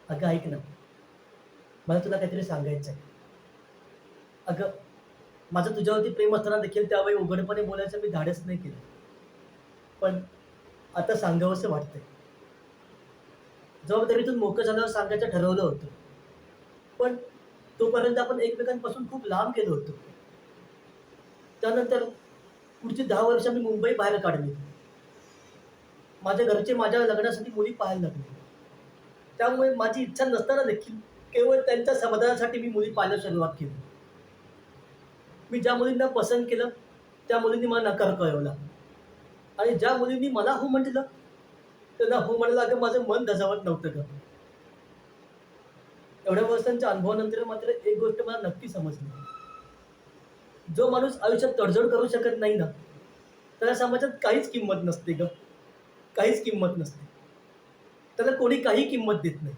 अगं ऐक ना, मला तुला काहीतरी सांगायचं आहे. अगं, माझं तुझ्यावरती प्रेम असताना देखील त्यावेळी उघडपणे बोलायचं मी धाडस नाही केलं. पण आता सांगावसं वाटतंय. जबाबदारीतून मोकळं झाल्यावर सांगायचं ठरवलं होतं. पण तोपर्यंत आपण एकमेकांपासून खूप लांब गेलो होतो. त्यानंतर पुढची 10 वर्ष मी मुंबई बाहेर काढली. माझ्या घरचे माझ्या लग्नासाठी मुली पाहायला लागले. त्यामुळे माझी इच्छा नसताना देखील केवळ त्यांच्या समाधानासाठी मी मुली पाहायला सुरुवात केली. मी ज्या मुलींना पसंत केलं, त्या मुलींनी मला नकार कळवला आणि ज्या मुलींनी मला हो म्हटलं, त्यांना हो म्हणायला अगं माझं मन धजावत नव्हतं गं. एवढ्या वर्षांच्या अनुभवानंतर मात्र एक गोष्ट मला नक्की समजली. जो माणूस आयुष्यात तडजोड करू शकत नाही ना, त्याला समाजात काहीच किंमत नसते गं. काहीच किंमत नसते. त्याला कोणी काही किंमत देत नाही.